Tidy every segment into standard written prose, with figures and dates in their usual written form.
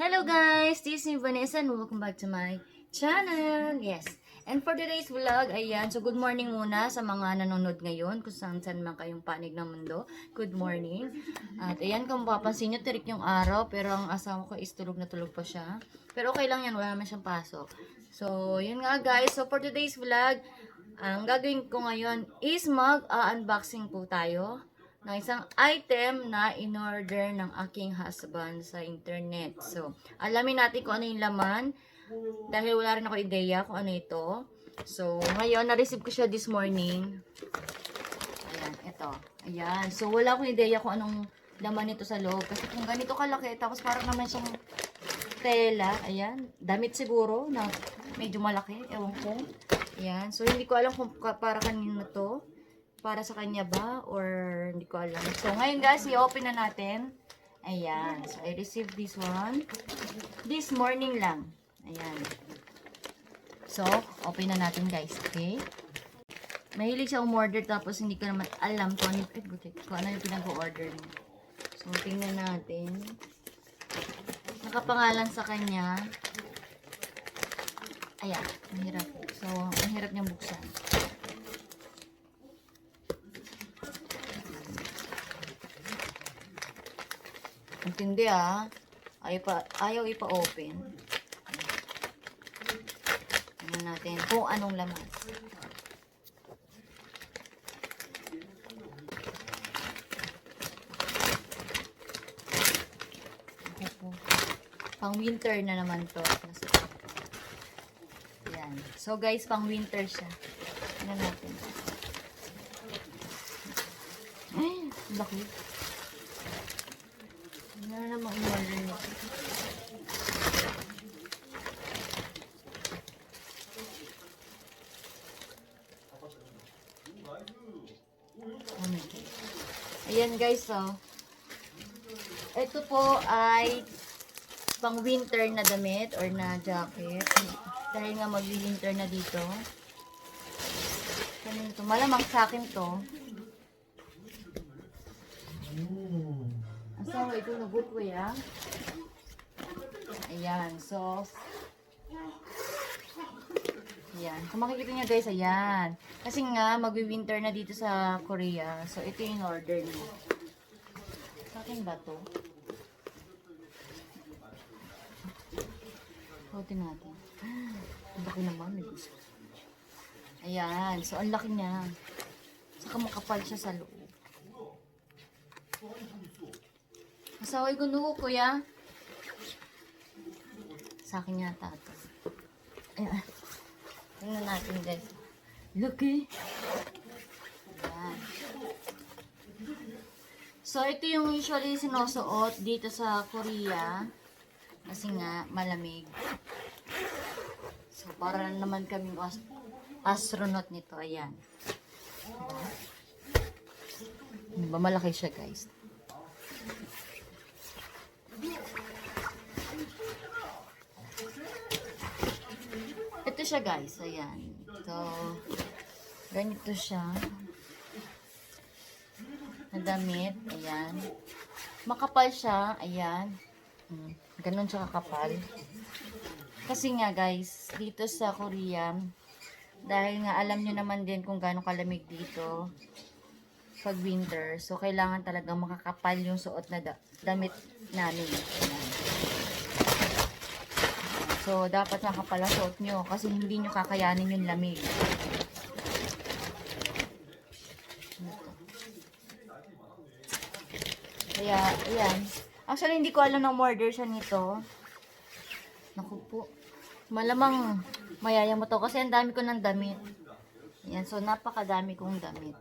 Hello guys, this is Vanessa and welcome back to my channel. Yes, and for today's vlog, ayan, so good morning muna sa mga nanonood ngayon, kung saan man kayong panig ng mundo. Good morning. At ayan, kung mapapansin nyo, tirik yung araw, pero ang asawa ko is tulog na tulog pa siya. Pero okay lang yan, wala naman siyang pasok. So, yun nga guys, so for today's vlog, ang gagawin ko ngayon is mag-unboxing po tayo ng isang item na in-order ng aking husband sa internet. So, alamin natin kung ano yung laman dahil wala rin ako ideya kung ano ito. So, ngayon, na-receive ko siya this morning. Ayan, ito. Ayan. So, wala akong ideya kung anong laman nito sa loob. Kasi kung ganito kalaki, tapos parang naman siyang tela. Ayan. Damit siguro na medyo malaki. Ewan ko. Ayan. So, hindi ko alam kung para kanino to. Para sa kanya ba? Or hindi ko alam. So, ngayon guys, i-open na natin. Ayan. So, I received this one. This morning lang. Ayan. So, open na natin guys. Okay? Mahilig siya umorder tapos hindi ko naman alam kung ano yung pinag-order niya. So, tingnan natin. Nakapangalan sa kanya. Ayan. Mahirap. So, mahirap niyang buksan. Intindi ah. Ayaw ipa-open. Tingnan natin kung anong laman. Pang winter na naman to. Yan. So guys, pang winter siya. Tingnan natin. Ay, laki. Ano na namang in-order nito? Ayan guys, so. Ito po ay pang winter na damit or na jacket. Dahil nga mag-winter na dito. Kanino to? Malamang sa akin to. Asawa ito nagot ko ya. Ayan, so ayan. Kung makikita nyo guys, ayan. Kasi nga, mag-winter na dito sa Korea. So, ito yung order niya. Sa akin ba to? Hotin natin. Ang laki naman. Ayan. So, ang laki niya. Saka makapal siya sa loob. Masaway gunuho, kuya. Sa akin yata ito. Ayan. Tingnan natin, guys. Laki. Ayan. So, ito yung usually sinusuot dito sa Korea. Kasi nga, malamig. So, para naman kaming astronaut nito. Ayan. Diba? Malaki siya, guys. Ito siya guys, ayan. So, ganito siya. Na damit, ayan. Makapal siya, ayan. Ganon siya kakapal. Kasi nga guys, dito sa Korea, dahil nga alam nyo naman din kung gaano kalamig dito pag winter. So, kailangan talagang makakapal yung suot na damit namin. Ayan. So, dapat makapalasuot nyo kasi hindi nyo kakayanin yung lamig. Kaya, ayan. Actually, hindi ko alam na order siya nito. Naku po. Malamang mayaya mo to kasi ang dami ko ng damit. Ayan, so napakadami kong damit.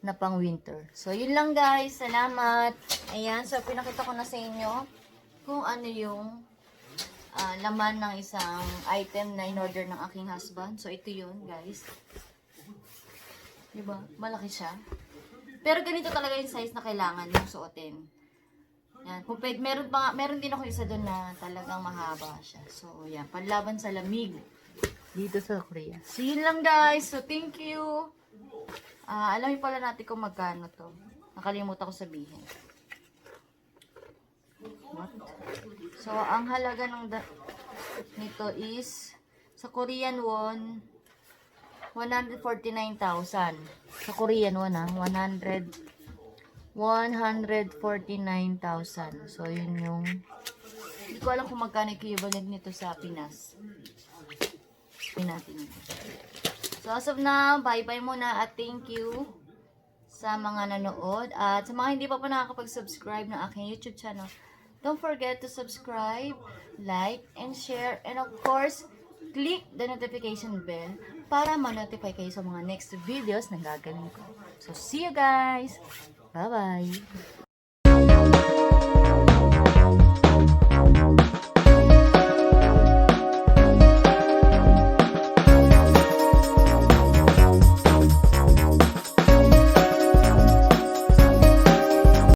Na pang winter. So, yun lang guys. Salamat. Ayan, so pinakita ko na sa inyo kung ano yung laman ng isang item na in-order ng aking husband. So, ito yun, guys. Diba? Malaki siya. Pero ganito talaga yung size na kailangan yung suotin. Yan. Kung pwede, meron din ako isa doon na talagang mahaba siya. So, yan. Panlaban sa lamig dito sa Korea. So, yun lang, guys. So, thank you. Alamin pala natin kung magkano to. Nakalimutan ko sabihin. What? So, ang halaga nito is, sa Korean won, 149,000. Sa Korean won, 149,000. So, yun yung, hindi ko alam kung magkano equivalent nito sa Pinas. Pinatin. So, as of now, bye-bye muna at thank you sa mga nanood. At sa mga hindi pa nakakapag-subscribe ng aking YouTube channel, don't forget to subscribe, like, and share. And of course, click the notification bell para ma-notify kayo sa mga next videos na gagawin ko. So, see you guys! Bye-bye!